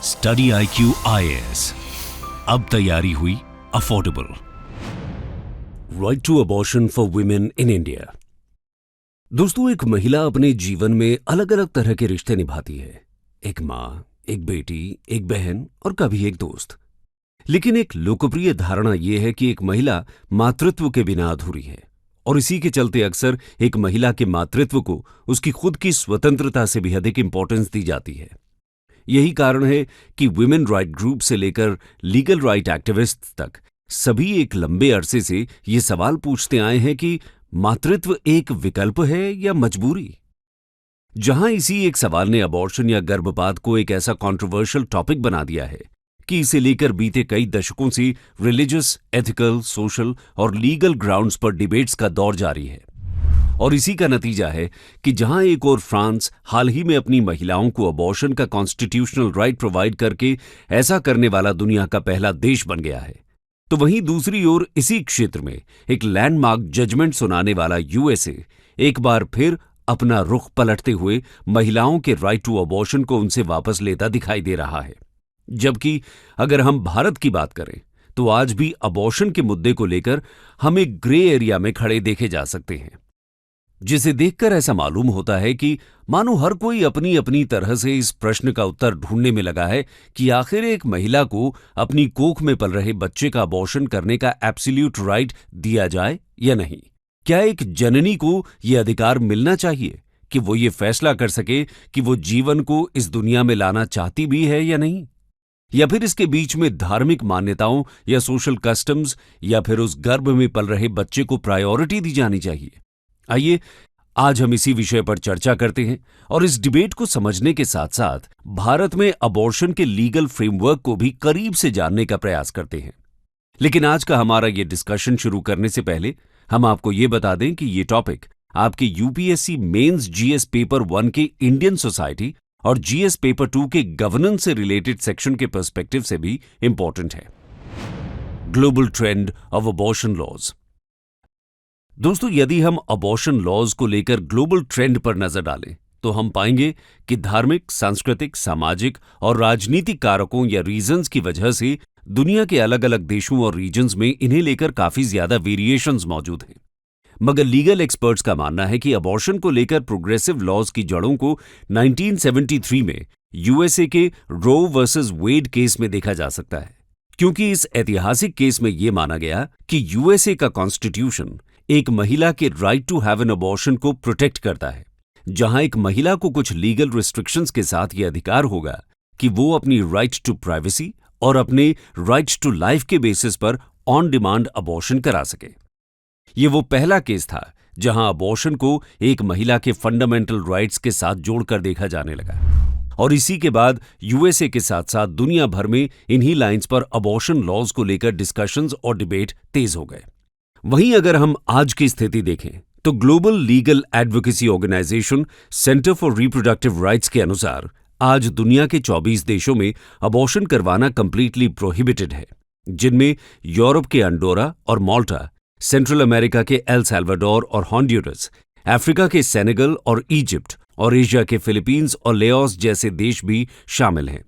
Study IQ IAS, अब तैयारी हुई affordable. Right to abortion for women in India. दोस्तों, एक महिला अपने जीवन में अलग अलग तरह के रिश्ते निभाती है। एक माँ, एक बेटी, एक बहन और कभी एक दोस्त। लेकिन एक लोकप्रिय धारणा यह है कि एक महिला मातृत्व के बिना अधूरी है, और इसी के चलते अक्सर एक महिला के मातृत्व को उसकी खुद की स्वतंत्रता से भी अधिक इंपॉर्टेंस दी जाती है। यही कारण है कि वुमेन राइट ग्रुप से लेकर लीगल राइट एक्टिविस्ट तक सभी एक लंबे अरसे से ये सवाल पूछते आए हैं कि मातृत्व एक विकल्प है या मजबूरी। जहां इसी एक सवाल ने अबॉर्शन या गर्भपात को एक ऐसा कंट्रोवर्शियल टॉपिक बना दिया है कि इसे लेकर बीते कई दशकों से रिलीजियस, एथिकल, सोशल और लीगल ग्राउंड्स पर डिबेट्स का दौर जारी है। और इसी का नतीजा है कि जहां एक ओर फ्रांस हाल ही में अपनी महिलाओं को अबॉर्शन का कॉन्स्टिट्यूशनल राइट प्रोवाइड करके ऐसा करने वाला दुनिया का पहला देश बन गया है, तो वहीं दूसरी ओर इसी क्षेत्र में एक लैंडमार्क जजमेंट सुनाने वाला USA एक बार फिर अपना रुख पलटते हुए महिलाओं के राइट टू अबॉर्शन को उनसे वापस लेता दिखाई दे रहा है। जबकि अगर हम भारत की बात करें तो आज भी अबॉर्शन के मुद्दे को लेकर हम एक ग्रे एरिया में खड़े देखे जा सकते हैं, जिसे देखकर ऐसा मालूम होता है कि मानो हर कोई अपनी अपनी तरह से इस प्रश्न का उत्तर ढूंढने में लगा है कि आखिर एक महिला को अपनी कोख में पल रहे बच्चे का अबॉर्शन करने का एब्सोल्यूट राइट दिया जाए या नहीं। क्या एक जननी को यह अधिकार मिलना चाहिए कि वो ये फैसला कर सके कि वो जीवन को इस दुनिया में लाना चाहती भी है या नहीं, या फिर इसके बीच में धार्मिक मान्यताओं या सोशल कस्टम्स या फिर उस गर्भ में पल रहे बच्चे को प्रायोरिटी दी जानी चाहिए। आइए आज हम इसी विषय पर चर्चा करते हैं और इस डिबेट को समझने के साथ साथ भारत में अबॉर्शन के लीगल फ्रेमवर्क को भी करीब से जानने का प्रयास करते हैं। लेकिन आज का हमारा ये डिस्कशन शुरू करने से पहले हम आपको ये बता दें कि ये टॉपिक आपके UPSC मेंस GS पेपर 1 के इंडियन सोसाइटी और GS पेपर 2 के गवर्नेंस से रिलेटेड सेक्शन के पर्सपेक्टिव से भी इंपॉर्टेंट है। Global trend of abortion laws. दोस्तों, यदि हम अबॉर्शन लॉज को लेकर ग्लोबल ट्रेंड पर नजर डालें तो हम पाएंगे कि धार्मिक, सांस्कृतिक, सामाजिक और राजनीतिक कारकों या रीजंस की वजह से दुनिया के अलग अलग देशों और रीजन्स में इन्हें लेकर काफी ज्यादा वेरिएशंस मौजूद हैं। मगर लीगल एक्सपर्ट्स का मानना है कि अबॉर्शन को लेकर प्रोग्रेसिव लॉज की जड़ों को 1973 में USA के रो वर्सेस वेड केस में देखा जा सकता है, क्योंकि इस ऐतिहासिक केस में यह माना गया कि USA का कॉन्स्टिट्यूशन एक महिला के right to have an abortion को प्रोटेक्ट करता है, जहां एक महिला को कुछ लीगल रिस्ट्रिक्शंस के साथ यह अधिकार होगा कि वो अपनी राइट टू प्राइवेसी और अपने राइट टू लाइफ के बेसिस पर ऑन डिमांड अबॉर्शन करा सके। ये वो पहला केस था जहां अबॉर्शन को एक महिला के फंडामेंटल राइट्स के साथ जोड़कर देखा जाने लगा, और इसी के बाद USA के साथ साथ दुनिया भर में इन्हीं लाइंस पर अबॉर्शन लॉज को लेकर डिस्कशंस और डिबेट तेज हो गए। वहीं अगर हम आज की स्थिति देखें तो global legal advocacy organization center for reproductive rights के अनुसार आज दुनिया के 24 देशों में अबॉर्शन करवाना कंप्लीटली प्रोहिबिटेड है, जिनमें यूरोप के अंडोरा और माल्टा, सेंट्रल अमेरिका के एल साल्वाडोर और हॉन्डुरस, अफ्रीका के सेनेगल और इजिप्ट और एशिया के फिलीपींस और लेओस जैसे देश भी शामिल हैं।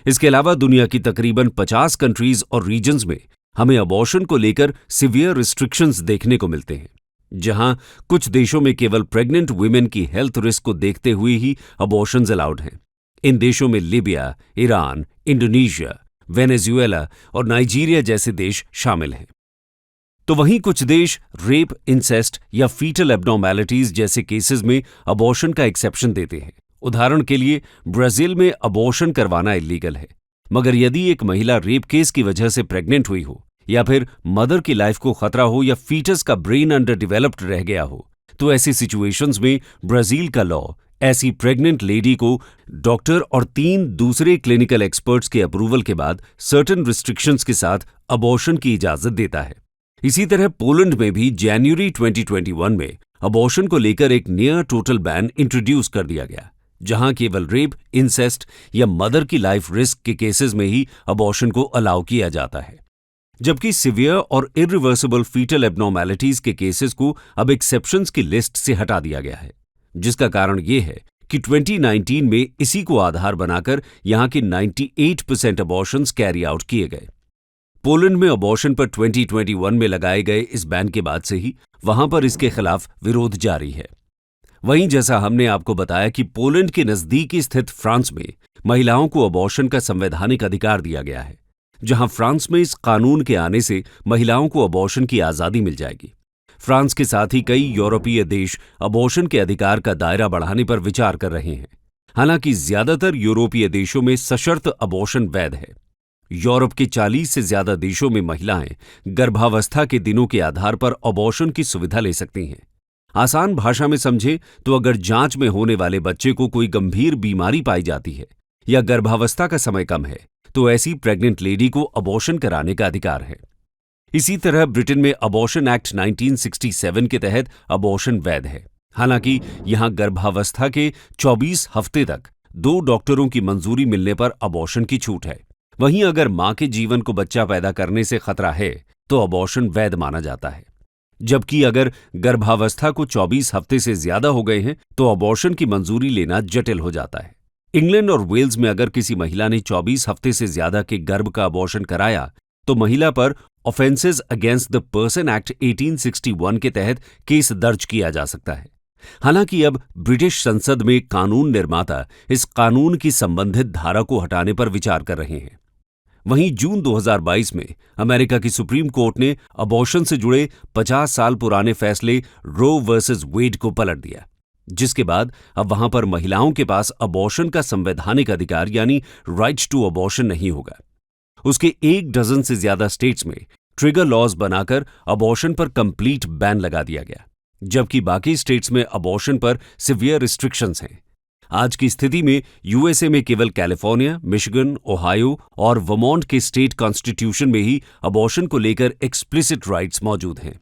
इसके अलावा दुनिया की तकरीबन 50 कंट्रीज और रीजन्स में हमें अबॉर्शन को लेकर सिवियर रिस्ट्रिक्शंस देखने को मिलते हैं, जहां कुछ देशों में केवल प्रेग्नेंट वुमेन की हेल्थ रिस्क को देखते हुए ही अबॉर्शंस अलाउड हैं। इन देशों में लीबिया, ईरान, इंडोनेशिया, वेनेजुएला और नाइजीरिया जैसे देश शामिल हैं। तो वहीं कुछ देश रेप, इंसेस्ट या फीटल एब्नॉर्मैलिटीज जैसे केसेस में अबॉर्शन का एक्सेप्शन देते हैं। उदाहरण के लिए ब्राजील में अबॉर्शन करवाना इलीगल है, मगर यदि एक महिला रेप केस की वजह से प्रेग्नेंट हुई हो या फिर मदर की लाइफ को खतरा हो या फीटस का ब्रेन अंडर डेवलप्ड रह गया हो, तो ऐसी सिचुएशंस में ब्राजील का लॉ ऐसी प्रेग्नेंट लेडी को डॉक्टर और 3 दूसरे क्लिनिकल एक्सपर्ट्स के अप्रूवल के बाद सर्टेन रिस्ट्रिक्शंस के साथ अबॉर्शन की इजाजत देता है। इसी तरह पोलैंड में भी जनवरी 2021 में अबॉर्शन को लेकर एक नियर टोटल बैन इंट्रोड्यूस कर दिया गया, जहां केवल रेप, इंसेस्ट या मदर की लाइफ रिस्क के केसेस में ही अबॉर्शन को अलाउ किया जाता है। जबकि सिवियर और इरिवर्सिबल फीटल एब्नॉर्मैलिटीज के केसेस को अब एक्सेप्शंस की लिस्ट से हटा दिया गया है, जिसका कारण ये है कि 2019 में इसी को आधार बनाकर यहां के 98% अबॉर्शंस कैरी आउट किए गए। पोलैंड में अबॉर्शन पर 2021 में लगाए गए इस बैन के बाद से ही वहां पर इसके खिलाफ विरोध जारी है। वहीं जैसा हमने आपको बताया कि पोलैंड के नजदीक स्थित फ्रांस में महिलाओं को अबॉर्शन का संवैधानिक अधिकार दिया गया है, जहां फ्रांस में इस कानून के आने से महिलाओं को अबॉर्शन की आजादी मिल जाएगी। फ्रांस के साथ ही कई यूरोपीय देश अबॉर्शन के अधिकार का दायरा बढ़ाने पर विचार कर रहे हैं। हालांकि ज्यादातर यूरोपीय देशों में सशर्त अबॉर्शन वैध है। यूरोप के 40 से ज्यादा देशों में महिलाएं गर्भावस्था के दिनों के आधार पर अबॉर्शन की सुविधा ले सकती हैं। आसान भाषा में समझे तो अगर जांच में होने वाले बच्चे को कोई गंभीर बीमारी पाई जाती है या गर्भावस्था का समय कम है तो ऐसी प्रेग्नेंट लेडी को अबॉर्शन कराने का अधिकार है। इसी तरह ब्रिटेन में अबॉर्शन एक्ट 1967 के तहत अबॉर्शन वैध है। हालांकि यहां गर्भावस्था के 24 हफ्ते तक 2 डॉक्टरों की मंजूरी मिलने पर अबॉर्शन की छूट है। वहीं अगर मां के जीवन को बच्चा पैदा करने से खतरा है तो अबॉर्शन वैध माना जाता है। जबकि अगर गर्भावस्था को 24 हफ्ते से ज्यादा हो गए हैं तो अबॉर्शन की मंजूरी लेना जटिल हो जाता है। इंग्लैंड और वेल्स में अगर किसी महिला ने 24 हफ्ते से ज्यादा के गर्भ का अबॉर्शन कराया तो महिला पर offences against the person act 1861 के तहत केस दर्ज किया जा सकता है। हालांकि अब ब्रिटिश संसद में कानून निर्माता इस कानून की संबंधित धारा को हटाने पर विचार कर रहे हैं। वहीं जून 2022 में अमेरिका की सुप्रीम कोर्ट ने अबॉर्शन से जुड़े 50 साल पुराने फैसले रो वर्सेस वेड को पलट दिया, जिसके बाद अब वहां पर महिलाओं के पास अबॉर्शन का संवैधानिक अधिकार यानी राइट टू अबॉर्शन नहीं होगा। उसके 1 डजन से ज्यादा स्टेट्स में ट्रिगर लॉज बनाकर अबॉर्शन पर कंप्लीट बैन लगा दिया गया, जबकि बाकी स्टेट्स में अबॉर्शन पर सिवियर रिस्ट्रिक्शंस हैं। आज की स्थिति में यूएसए में केवल कैलिफोर्निया, मिशिगन, ओहायो और वर्मोंट के स्टेट कॉन्स्टिट्यूशन में ही अबॉर्शन को लेकर एक्सप्लिसिट राइट्स मौजूद हैं।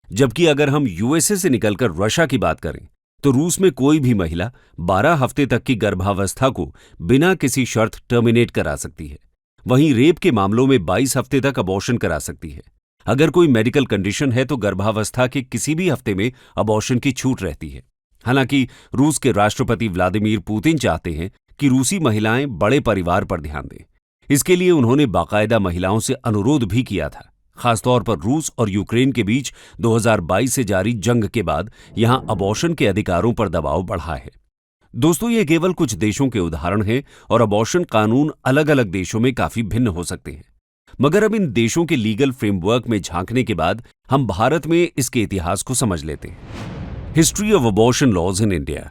जबकि अगर हम यूएसए से निकलकर रशिया की बात करें तो रूस में कोई भी महिला 12 हफ्ते तक की गर्भावस्था को बिना किसी शर्त टर्मिनेट करा सकती है। वहीं रेप के मामलों में 22 हफ्ते तक अबॉर्शन करा सकती है। अगर कोई मेडिकल कंडीशन है तो गर्भावस्था के किसी भी हफ्ते में अबॉर्शन की छूट रहती है। हालांकि रूस के राष्ट्रपति व्लादिमीर पुतिन चाहते हैं कि रूसी महिलाएं बड़े परिवार पर ध्यान दें। इसके लिए उन्होंने बाकायदा महिलाओं से अनुरोध भी किया था। खासतौर पर रूस और यूक्रेन के बीच 2022 से जारी जंग के बाद यहां अबॉर्शन के अधिकारों पर दबाव बढ़ा है। दोस्तों, ये केवल कुछ देशों के उदाहरण हैं और अबॉर्शन कानून अलग अलग देशों में काफी भिन्न हो सकते हैं। मगर अब इन देशों के लीगल फ्रेमवर्क में झांकने के बाद हम भारत में इसके इतिहास को समझ लेते हैं। History of abortion laws in India.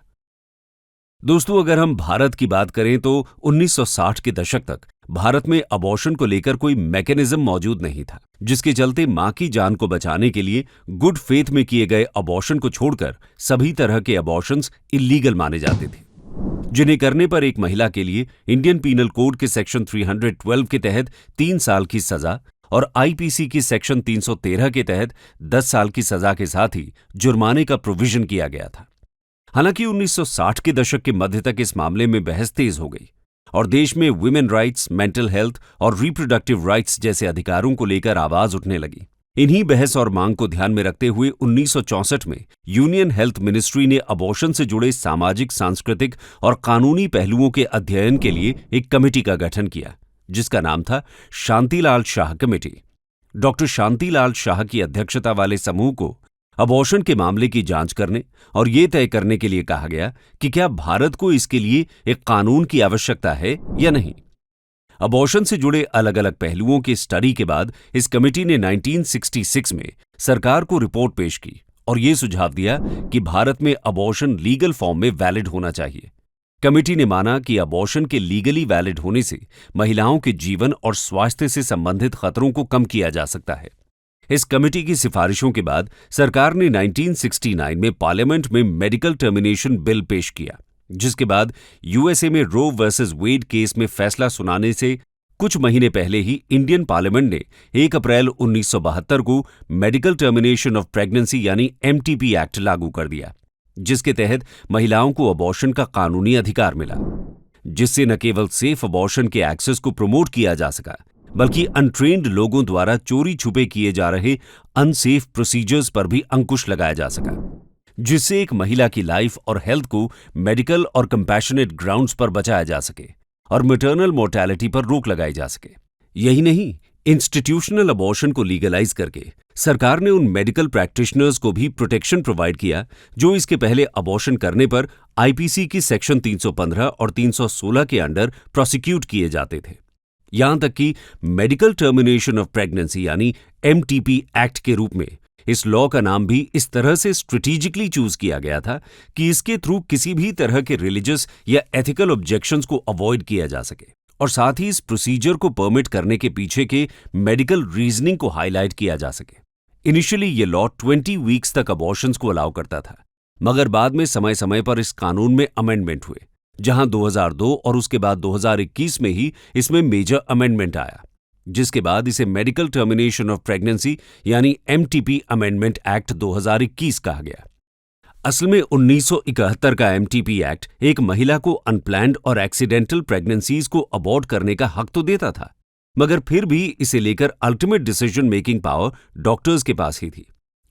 दोस्तों, अगर हम भारत की बात करें तो 1960 के दशक तक भारत में अबॉर्शन को लेकर कोई मैकेनिज्म मौजूद नहीं था, जिसके चलते मां की जान को बचाने के लिए गुड फेथ में किए गए अबॉर्शन को छोड़कर सभी तरह के अबॉर्शंस इल्लीगल माने जाते थे, जिन्हें करने पर एक महिला के लिए इंडियन पीनल कोड के सेक्शन 312 के तहत 3 साल की सजा और आईपीसी की सेक्शन 313 के तहत 10 साल की सजा के साथ ही जुर्माने का प्रोविजन किया गया था। हालांकि 1960 के दशक के मध्य तक इस मामले में बहस तेज हो गई और देश में वुमेन राइट्स, मेंटल हेल्थ और रिप्रोडक्टिव राइट्स जैसे अधिकारों को लेकर आवाज उठने लगी। इन्हीं बहस और मांग को ध्यान में रखते हुए 1964 में यूनियन हेल्थ मिनिस्ट्री ने अबॉर्शन से जुड़े सामाजिक, सांस्कृतिक और कानूनी पहलुओं के अध्ययन के लिए एक कमेटी का गठन किया, जिसका नाम था शांतिलाल शाह कमेटी। डॉक्टर शांतिलाल शाह की अध्यक्षता वाले समूह को अबॉर्शन के मामले की जांच करने और ये तय करने के लिए कहा गया कि क्या भारत को इसके लिए एक कानून की आवश्यकता है या नहीं। अबॉर्शन से जुड़े अलग अलग पहलुओं की स्टडी के बाद इस कमेटी ने 1966 में सरकार को रिपोर्ट पेश की और ये सुझाव दिया कि भारत में अबॉर्शन लीगल फॉर्म में वैलिड होना चाहिए। कमेटी ने माना कि अबॉर्शन के लीगली वैलिड होने से महिलाओं के जीवन और स्वास्थ्य से संबंधित खतरों को कम किया जा सकता है। इस कमेटी की सिफारिशों के बाद सरकार ने 1969 में पार्लियामेंट में मेडिकल टर्मिनेशन बिल पेश किया, जिसके बाद यूएसए में रो वर्सेस वेड केस में फैसला सुनाने से कुछ महीने पहले ही इंडियन पार्लियामेंट ने 1 अप्रैल 1972 को मेडिकल टर्मिनेशन ऑफ प्रेगनेंसी यानी एमटीपी एक्ट लागू कर दिया, जिसके तहत महिलाओं को अबॉर्शन का कानूनी अधिकार मिला, जिससे न केवल सेफ अबॉर्शन के एक्सेस को प्रमोट किया जा सका बल्कि अनट्रेन्ड लोगों द्वारा चोरी छुपे किए जा रहे अनसेफ प्रोसीजर्स पर भी अंकुश लगाया जा सका। जिससे एक महिला की लाइफ और हेल्थ को मेडिकल और कंपैशनेट ग्राउंड्स पर बचाया जा सके और मैटरनल मोर्टेलिटी पर रोक लगाई जा सके। यही नहीं, इंस्टीट्यूशनल अबॉर्शन को लीगलाइज करके सरकार ने उन मेडिकल प्रैक्टिशनर्स को भी प्रोटेक्शन प्रोवाइड किया जो इसके पहले अबॉर्शन करने पर आईपीसी की सेक्शन 315 और 316 के अंडर प्रोसिक्यूट किए जाते थे। यहां तक कि मेडिकल टर्मिनेशन ऑफ प्रेगनेंसी यानी एमटीपी एक्ट के रूप में इस लॉ का नाम भी इस तरह से स्ट्रेटेजिकली चूज किया गया था कि इसके थ्रू किसी भी तरह के रिलीजियस या एथिकल ऑब्जेक्शंस को अवॉइड किया जा सके और साथ ही इस प्रोसीजर को परमिट करने के पीछे के मेडिकल रीजनिंग को हाईलाइट किया जा सके। इनिशियली ये लॉ 20 वीक्स तक अबॉर्शंस को अलाउ करता था, मगर बाद में समय समय पर इस कानून में अमेंडमेंट हुए, जहां 2002 और उसके बाद 2021 में ही इसमें मेजर अमेंडमेंट आया, जिसके बाद इसे मेडिकल टर्मिनेशन ऑफ प्रेगनेंसी यानी एमटीपी अमेंडमेंट एक्ट 2021 कहा गया। असल में 1971 का एमटीपी एक्ट एक महिला को अनप्लैन्ड और एक्सीडेंटल प्रेगनेंसीज को अबॉर्ट करने का हक तो देता था, मगर फिर भी इसे लेकर ultimate decision making power doctors के पास ही थी।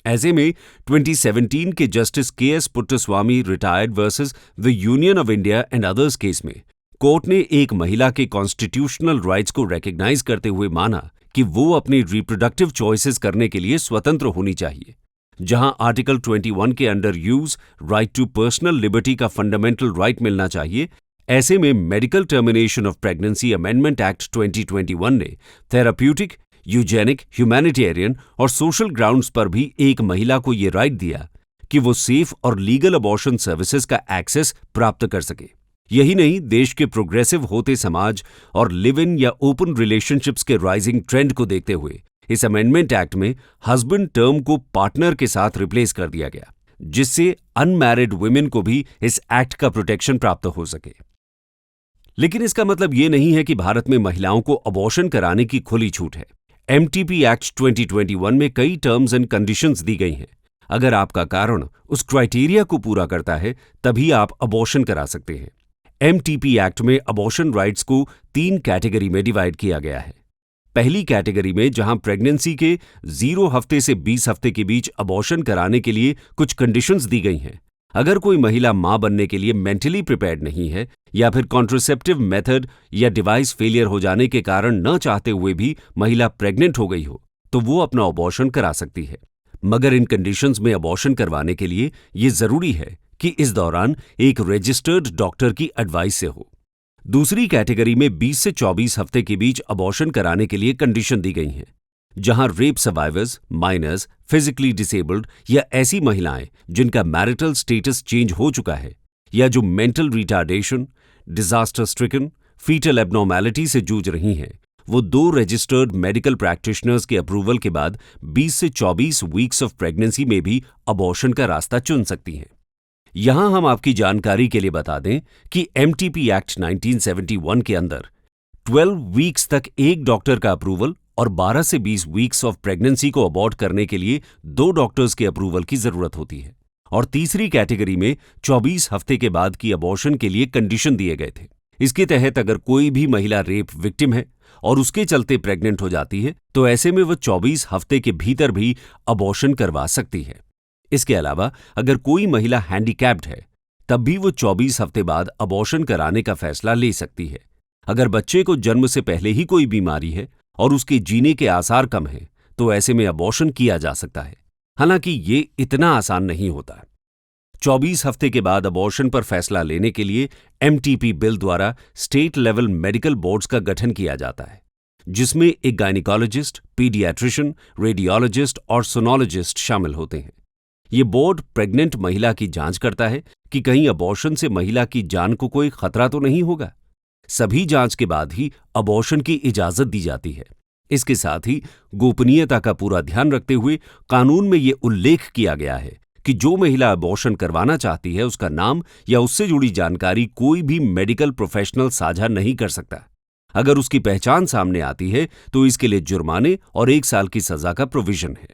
ऐसे में 2017 के justice KS. Puttaswamy retired versus the union of India and others case में कोर्ट ने एक महिला के कॉन्स्टिट्यूशनल राइट्स को रिकॉग्नाइज करते हुए माना कि वो अपनी रिप्रोडक्टिव चॉइसेस करने के लिए स्वतंत्र होनी चाहिए। जहां आर्टिकल 21 के under use right to personal liberty का फंडामेंटल राइट मिलना चाहिए, ऐसे में medical termination of pregnancy amendment act 2021 ने थेराप्यूटिक, यूजेनिक, ह्यूमैनिटेरियन और सोशल ग्राउंड्स पर भी एक महिला को ये राइट दिया कि वो सेफ और लीगल अबॉर्शन सर्विसेज का एक्सेस प्राप्त कर सके। यही नहीं, देश के प्रोग्रेसिव होते समाज और लिव इन या ओपन रिलेशनशिप्स के राइजिंग ट्रेंड को देखते हुए इस अमेंडमेंट एक्ट में हस्बैंड टर्म को पार्टनर के साथ रिप्लेस कर दिया गया, जिससे अनमैरिड वुमेन को भी इस एक्ट का प्रोटेक्शन प्राप्त हो सके। लेकिन इसका मतलब ये नहीं है कि भारत में महिलाओं को अबॉर्शन कराने की खुली छूट है। एमटीपी एक्ट 2021 में कई टर्म्स एंड कंडीशंस दी गई हैं। अगर आपका कारण उस क्राइटेरिया को पूरा करता है तभी आप अबॉर्शन करा सकते हैं। एमटीपी एक्ट में अबॉर्शन राइट्स को 3 कैटेगरी में डिवाइड किया गया है। पहली कैटेगरी में जहां प्रेगनेंसी के 0 हफ्ते से 20 हफ्ते के बीच अबॉर्शन कराने के लिए कुछ कंडीशंस दी गई हैं। अगर कोई महिला मां बनने के लिए मेंटली प्रिपेयर्ड नहीं है या फिर कॉन्ट्रासेप्टिव मेथड या डिवाइस फेलियर हो जाने के कारण न चाहते हुए भी महिला प्रेग्नेंट हो गई हो, तो वो अपना अबॉर्शन करा सकती है। मगर इन कंडीशंस में अबॉर्शन करवाने के लिए ये जरूरी है कि इस दौरान एक रजिस्टर्ड डॉक्टर की एडवाइस से हो। दूसरी कैटेगरी में 20 से 24 हफ्ते के बीच अबॉर्शन कराने के लिए कंडीशन दी गई हैं, जहां rape survivors, minors, physically disabled या ऐसी महिलाएं जिनका मैरिटल स्टेटस चेंज हो चुका है या जो mental retardation, disaster stricken, foetal abnormality से जूझ रही हैं, वो 2 रजिस्टर्ड मेडिकल प्रैक्टिशनर्स के अप्रूवल के बाद 20 से 24 वीक्स ऑफ प्रेगनेंसी में भी अबॉर्शन का रास्ता चुन सकती हैं। यहां हम आपकी जानकारी के लिए बता दें कि एमटीपी एक्ट 1971 के अंदर 12 वीक्स तक एक डॉक्टर का अप्रूवल और 12 से 20 वीक्स ऑफ प्रेगनेंसी को अबॉर्ट करने के लिए 2 डॉक्टर्स के अप्रूवल की जरूरत होती है। और तीसरी कैटेगरी में 24 हफ्ते के बाद की अबॉर्शन के लिए कंडीशन दिए गए थे। इसके तहत अगर कोई भी महिला रेप विक्टिम है और उसके चलते प्रेग्नेंट हो जाती है तो ऐसे में वह 24 हफ्ते के भीतर भी अबॉर्शन करवा सकती है। इसके अलावा अगर कोई महिला हैंडीकैप्ड है तब भी वो 24 हफ्ते बाद अबॉर्शन कराने का फैसला ले सकती है। अगर बच्चे को जन्म से पहले ही कोई बीमारी है और उसके जीने के आसार कम हैं तो ऐसे में अबॉर्शन किया जा सकता है। हालांकि ये इतना आसान नहीं होता। 24 हफ्ते के बाद अबॉर्शन पर फैसला लेने के लिए एमटीपी बिल द्वारा स्टेट लेवल मेडिकल बोर्ड्स का गठन किया जाता है, जिसमें एक गायनिकोलॉजिस्ट, पीडियाट्रिशियन, रेडियोलॉजिस्ट और सोनोलॉजिस्ट शामिल होते हैं। ये बोर्ड प्रेग्नेंट महिला की जांच करता है कि कहीं अबॉर्शन से महिला की जान को कोई खतरा तो नहीं होगा। सभी जांच के बाद ही अबॉर्शन की इजाजत दी जाती है। इसके साथ ही गोपनीयता का पूरा ध्यान रखते हुए कानून में ये उल्लेख किया गया है कि जो महिला अबॉर्शन करवाना चाहती है उसका नाम या उससे जुड़ी जानकारी कोई भी मेडिकल प्रोफेशनल साझा नहीं कर सकता। अगर उसकी पहचान सामने आती है तो इसके लिए जुर्माने और 1 साल की सजा का प्रोविजन है।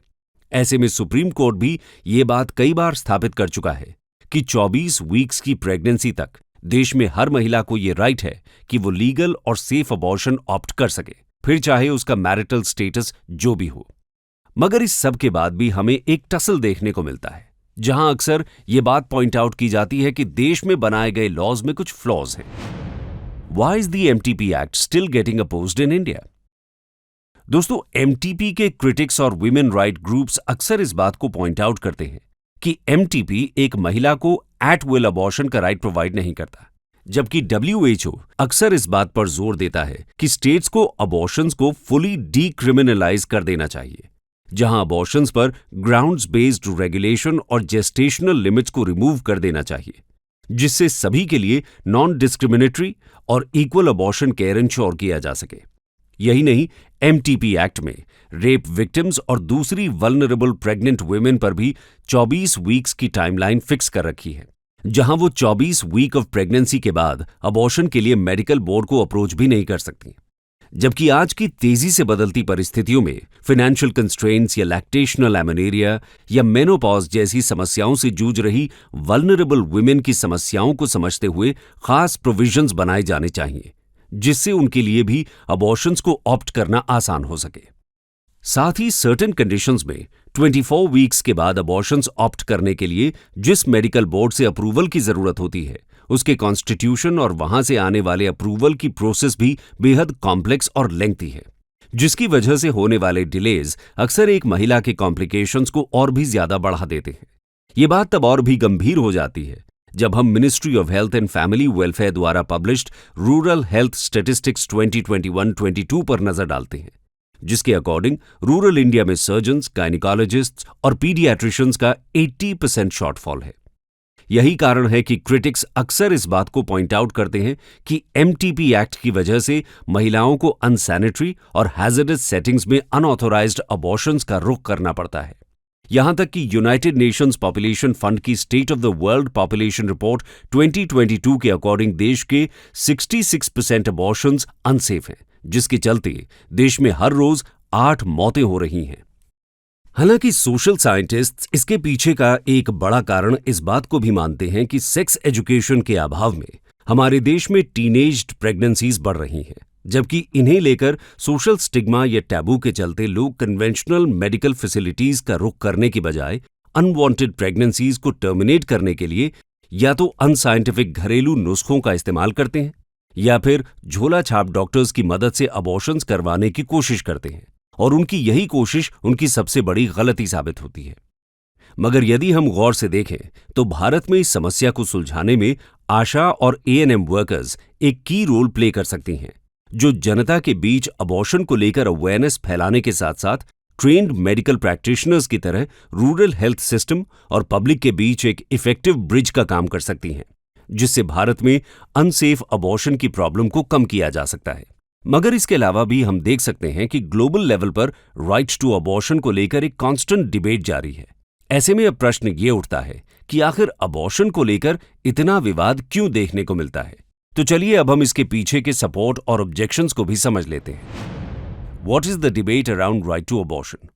ऐसे में सुप्रीम कोर्ट भी ये बात कई बार स्थापित कर चुका है कि 24 वीक्स की प्रेगनेंसी तक देश में हर महिला को ये राइट है कि वो लीगल और सेफ अबॉर्शन ऑप्ट कर सके, फिर चाहे उसका मैरिटल स्टेटस जो भी हो। मगर इस सब के बाद भी हमें एक टसल देखने को मिलता है जहां अक्सर ये बात पॉइंट आउट की जाती है कि देश में बनाए गए लॉज में कुछ फ्लॉज हैं। Why is the MTP Act still getting opposed in India? दोस्तों, MTP के क्रिटिक्स और वुमेन राइट ग्रुप्स अक्सर इस बात को पॉइंट आउट करते हैं कि MTP एक महिला को एट विल अबॉर्शन का राइट प्रोवाइड नहीं करता, जबकि WHO अक्सर इस बात पर जोर देता है कि स्टेट्स को अबॉर्शंस को फुली डीक्रिमिनलाइज कर देना चाहिए, जहां अबॉर्शंस पर ग्राउंड्स बेस्ड रेगुलेशन और जेस्टेशनल लिमिट्स को रिमूव कर देना चाहिए, जिससे सभी के लिए नॉन डिस्क्रिमिनेटरी और इक्वल अबॉर्शन केयर इंश्योर किया जा सके। यही नहीं, MTP एक्ट में रेप विक्टिम्स और दूसरी वल्नरेबल प्रेग्नेंट वुमेन पर भी 24 वीक्स की टाइमलाइन फिक्स कर रखी है, जहां वो 24 वीक ऑफ प्रेगनेंसी के बाद अबॉर्शन के लिए मेडिकल बोर्ड को अप्रोच भी नहीं कर सकती। जबकि आज की तेजी से बदलती परिस्थितियों में फाइनेंशियल कंस्ट्रेंट्स या लैक्टेशनल एमेनेरिया या मेनोपॉज जैसी समस्याओं से जूझ रही वल्नरेबल वुमेन की समस्याओं को समझते हुए खास प्रोविजंस बनाए जाने चाहिए, जिससे उनके लिए भी अबॉर्शंस को ऑप्ट करना आसान हो सके। साथ ही सर्टेन कंडीशंस में 24 वीक्स के बाद अबॉर्शंस ऑप्ट करने के लिए जिस मेडिकल बोर्ड से अप्रूवल की जरूरत होती है, उसके कॉन्स्टिट्यूशन और वहां से आने वाले अप्रूवल की प्रोसेस भी बेहद कॉम्प्लेक्स और लेंथी है, जिसकी वजह से होने वाले डिलेज अक्सर एक महिला के कॉम्प्लिकेशंस को और भी ज्यादा बढ़ा देते हैं। ये बात तब और भी गंभीर हो जाती है जब हम ministry of health and family welfare द्वारा पब्लिश्ड रूरल हेल्थ स्टैटिस्टिक्स 2021-22 पर नजर डालते हैं, जिसके अकॉर्डिंग रूरल इंडिया में सर्जन्स, गायनिकोलॉजिस्ट्स और पीडियाट्रिशियंस का 80% शॉर्टफॉल है। यही कारण है कि क्रिटिक्स अक्सर इस बात को पॉइंट आउट करते हैं कि MTP एक्ट की वजह से महिलाओं को अनसैनिटरी और हैजर्डस सेटिंग्स में अनऑथोराइज्ड अबॉर्शंस का रुख करना पड़ता है। यहां तक कि यूनाइटेड नेशंस पॉपुलेशन फंड की state of the world population report 2022 के अकॉर्डिंग देश के 66% अबॉर्शंस अनसेफ हैं, जिसके चलते देश में हर रोज 8 मौतें हो रही हैं। हालांकि सोशल साइंटिस्ट्स इसके पीछे का एक बड़ा कारण इस बात को भी मानते हैं कि सेक्स एजुकेशन के अभाव में हमारे देश में टीनेज्ड प्रेगनेंसीज बढ़ रही हैं, जबकि इन्हें लेकर सोशल स्टिग्मा या टैबू के चलते लोग कन्वेंशनल मेडिकल फैसिलिटीज का रुख करने की बजाय अनवांटेड प्रेगनेंसीज को टर्मिनेट करने के लिए या तो अनसाइंटिफिक घरेलू नुस्खों का इस्तेमाल करते हैं या फिर झोला छाप डॉक्टर्स की मदद से अबॉर्शंस करवाने की कोशिश करते हैं, और उनकी यही कोशिश उनकी सबसे बड़ी गलती साबित होती है। मगर यदि हम गौर से देखें तो भारत में इस समस्या को सुलझाने में आशा और ANM वर्कर्स एक की रोल प्ले कर सकती हैं, जो जनता के बीच अबॉर्शन को लेकर अवेयरनेस फैलाने के साथ साथ ट्रेन्ड मेडिकल प्रैक्टिशनर्स की तरह रूरल हेल्थ सिस्टम और पब्लिक के बीच एक इफेक्टिव ब्रिज का काम कर सकती हैं, जिससे भारत में अनसेफ अबॉर्शन की प्रॉब्लम को कम किया जा सकता है। मगर इसके अलावा भी हम देख सकते हैं कि ग्लोबल लेवल पर राइट टू अबॉर्शन को लेकर एक कांस्टेंट डिबेट जारी है। ऐसे में अब प्रश्न ये उठता है कि आखिर अबॉर्शन को लेकर इतना विवाद क्यों देखने को मिलता है। तो चलिए अब हम इसके पीछे के सपोर्ट और ऑब्जेक्शंस को भी समझ लेते हैं। What is the debate around right to abortion?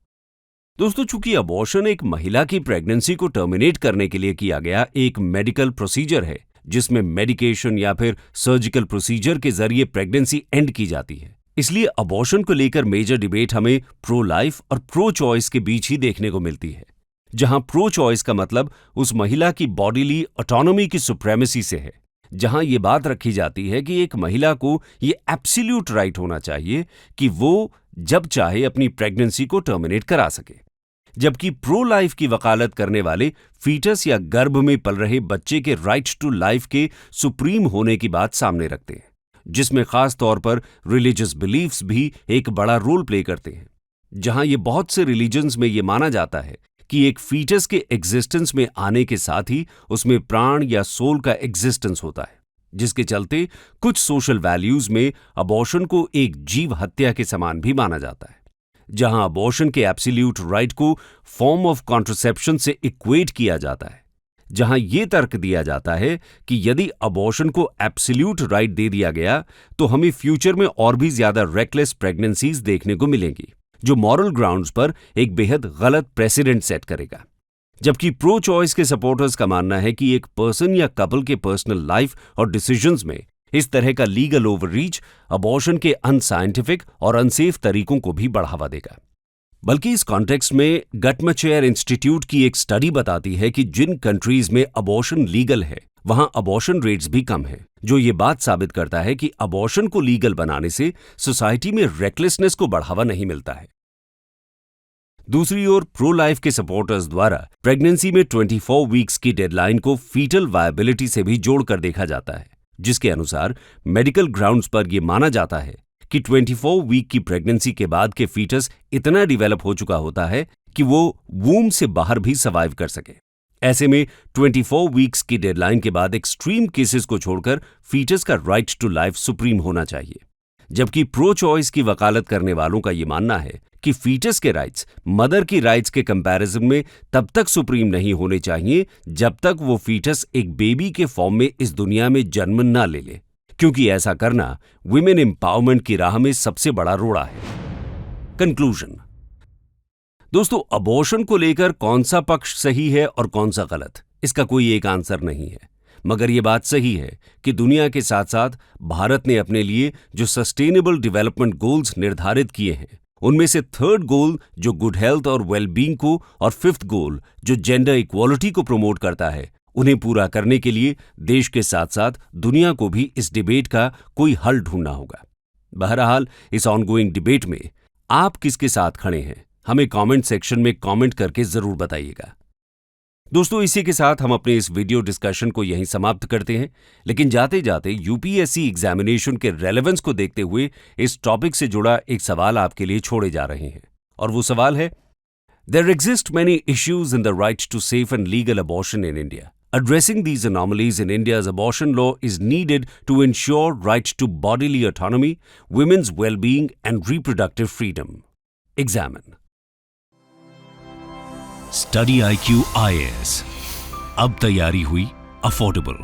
दोस्तों, चूंकि अबॉर्शन एक महिला की प्रेगनेंसी को टर्मिनेट करने के लिए किया गया एक मेडिकल प्रोसीजर है, जिसमें मेडिकेशन या फिर सर्जिकल प्रोसीजर के जरिए प्रेगनेंसी एंड की जाती है, इसलिए अबॉर्शन को लेकर मेजर डिबेट हमें प्रो लाइफ और प्रो चॉइस के बीच ही देखने को मिलती है, जहां प्रो चॉइस का मतलब उस महिला की बॉडीली ऑटोनॉमी की सुप्रेमेसी से है, जहां ये बात रखी जाती है कि एक महिला को ये एब्सोल्यूट राइट होना चाहिए कि वो जब चाहे अपनी प्रेगनेंसी को टर्मिनेट करा सके। जबकि प्रो लाइफ की वकालत करने वाले फीटस या गर्भ में पल रहे बच्चे के राइट टू लाइफ के सुप्रीम होने की बात सामने रखते हैं, जिसमें खास तौर पर रिलीजियस बिलीफ्स भी एक बड़ा रोल प्ले करते हैं, जहां ये बहुत से रिलीजन्स में ये माना जाता है कि एक फीटस के एग्जिस्टेंस में आने के साथ ही उसमें प्राण या सोल का एग्जिस्टेंस होता है, जिसके चलते कुछ सोशल वैल्यूज में अबॉर्शन को एक जीव हत्या के समान भी माना जाता है, जहां अबॉर्शन के एब्सोल्यूट राइट को फॉर्म ऑफ कॉन्ट्रसेप्शन से इक्वेट किया जाता है, जहां यह तर्क दिया जाता है कि यदि अबॉर्शन को एब्सोल्यूट राइट दे दिया गया तो हमें फ्यूचर में और भी ज्यादा रेकलेस प्रेगनेंसीज देखने को मिलेंगी, जो मॉरल ग्राउंड्स पर एक बेहद गलत प्रेसिडेंट सेट करेगा। जबकि प्रो चॉइस के सपोर्टर्स का मानना है कि एक पर्सन या कपल के पर्सनल लाइफ और डिसीजंस में इस तरह का लीगल ओवररीच अबॉर्शन के अनसाइंटिफिक और अनसेफ तरीकों को भी बढ़ावा देगा। बल्कि इस कॉन्टेक्स्ट में गटमचेयर इंस्टीट्यूट की एक स्टडी बताती है कि जिन कंट्रीज में अबॉर्शन लीगल है वहां अबॉर्शन रेट्स भी कम है, जो ये बात साबित करता है कि अबॉर्शन को लीगल बनाने से सोसाइटी में रेकलेसनेस को बढ़ावा नहीं मिलता है। दूसरी ओर प्रो लाइफ के सपोर्टर्स द्वारा प्रेगनेंसी में 24 वीक्स की डेडलाइन को फीटल वायबिलिटी से भी जोड़कर देखा जाता है, जिसके अनुसार मेडिकल ग्राउंड्स पर यह माना जाता है कि 24 वीक की प्रेगनेंसी के बाद के फीटस इतना डेवलप हो चुका होता है कि वो वूम से बाहर भी सर्वाइव कर सके। ऐसे में 24 वीक्स की डेडलाइन के बाद एक्सट्रीम केसेस को छोड़कर फीटस का राइट टू लाइफ सुप्रीम होना चाहिए, जबकि प्रो चॉइस की वकालत करने वालों का ये मानना है कि फीटस के राइट्स मदर की राइट्स के कंपैरिजन में तब तक सुप्रीम नहीं होने चाहिए जब तक वो फीटस एक बेबी के फॉर्म में इस दुनिया में जन्म ना ले ले, क्योंकि ऐसा करना विमेन एम्पावरमेंट की राह में सबसे बड़ा रोड़ा है। कंक्लूजन। दोस्तों, अबॉर्शन को लेकर कौन सा पक्ष सही है और कौन सा गलत, इसका कोई एक आंसर नहीं है, मगर यह बात सही है कि दुनिया के साथ साथ भारत ने अपने लिए जो सस्टेनेबल डेवलपमेंट गोल्स निर्धारित किए हैं, उनमें से थर्ड गोल जो गुड हेल्थ और वेलबींग को और फिफ्थ गोल जो जेंडर इक्वालिटी को प्रमोट करता है, उन्हें पूरा करने के लिए देश के साथ साथ दुनिया को भी इस डिबेट का कोई हल ढूंढना होगा। बहरहाल, इस ऑनगोइंग डिबेट में आप किसके साथ खड़े हैं, हमें कमेंट सेक्शन में कमेंट करके जरूर बताइएगा। दोस्तों, इसी के साथ हम अपने इस वीडियो डिस्कशन को यहीं समाप्त करते हैं, लेकिन जाते जाते यूपीएससी एग्जामिनेशन के रेलेवेंस को देखते हुए इस टॉपिक से जुड़ा एक सवाल आपके लिए छोड़े जा रहे हैं, और वो सवाल है, there exist many issues in the right to safe and legal abortion in India. Addressing these anomalies in India's abortion law is needed to ensure right to bodily autonomy, women's well-being and reproductive freedom. Examine. Study IQ IAS. अब तैयारी हुई affordable.